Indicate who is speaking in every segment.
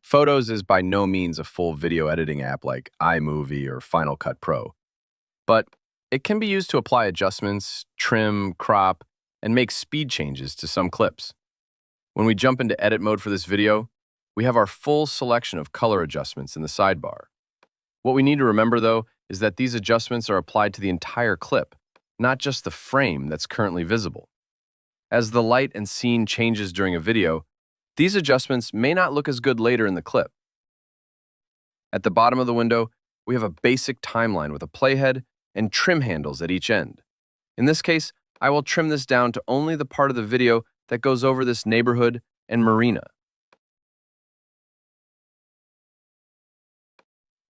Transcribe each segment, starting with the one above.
Speaker 1: Photos is by no means a full video editing app like iMovie or Final Cut Pro, but it can be used to apply adjustments, trim, crop, and make speed changes to some clips. When we jump into edit mode for this video, we have our full selection of color adjustments in the sidebar. What we need to remember, though, is that these adjustments are applied to the entire clip, not just the frame that's currently visible. As the light and scene changes during a video, these adjustments may not look as good later in the clip. At the bottom of the window, we have a basic timeline with a playhead and trim handles at each end. In this case, I will trim this down to only the part of the video that goes over this neighborhood and marina.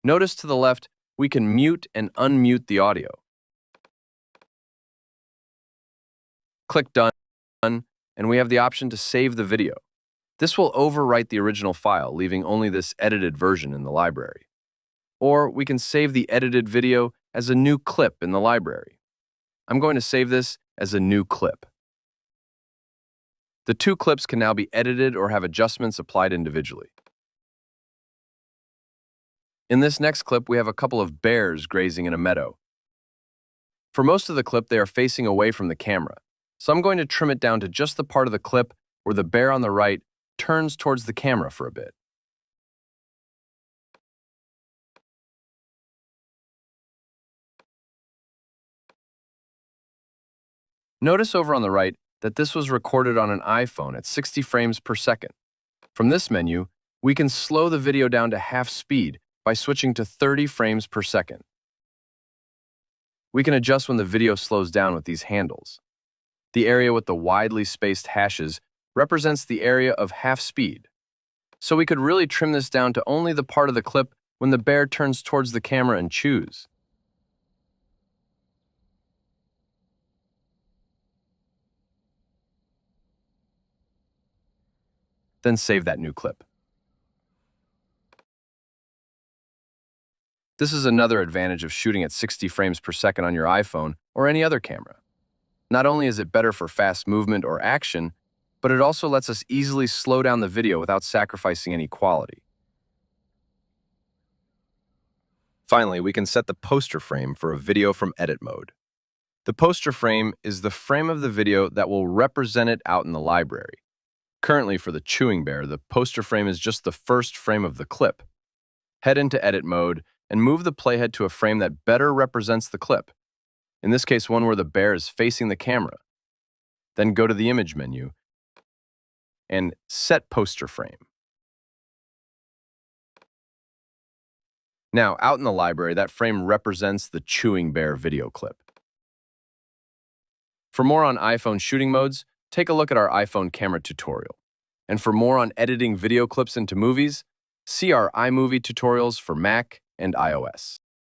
Speaker 1: Notice to the left, we can mute and unmute the audio. Click Done, and we have the option to save the video. This will overwrite the original file, leaving only this edited version in the library. Or we can save the edited video as a new clip in the library. I'm going to save this as a new clip. The two clips can now be edited or have adjustments applied individually. In this next clip, we have a couple of bears grazing in a meadow. For most of the clip, they are facing away from the camera, so I'm going to trim it down to just the part of the clip where the bear on the right turns towards the camera for a bit. Notice over on the right that this was recorded on an iPhone at 60 frames per second. From this menu, we can slow the video down to half speed by switching to 30 frames per second. We can adjust when the video slows down with these handles. The area with the widely spaced hashes represents the area of half speed. So we could really trim this down to only the part of the clip when the bear turns towards the camera and chews. Then save that new clip. This is another advantage of shooting at 60 frames per second on your iPhone or any other camera. Not only is it better for fast movement or action, but it also lets us easily slow down the video without sacrificing any quality. Finally, we can set the poster frame for a video from edit mode. The poster frame is the frame of the video that will represent it out in the library. Currently, for the chewing bear, the poster frame is just the first frame of the clip. Head into edit mode and move the playhead to a frame that better represents the clip. In this case, one where the bear is facing the camera. Then go to the image menu and set poster frame. Now, out in the library, that frame represents the chewing bear video clip. For more on iPhone shooting modes, take a look at our iPhone camera tutorial. And for more on editing video clips into movies, see our iMovie tutorials for Mac and iOS.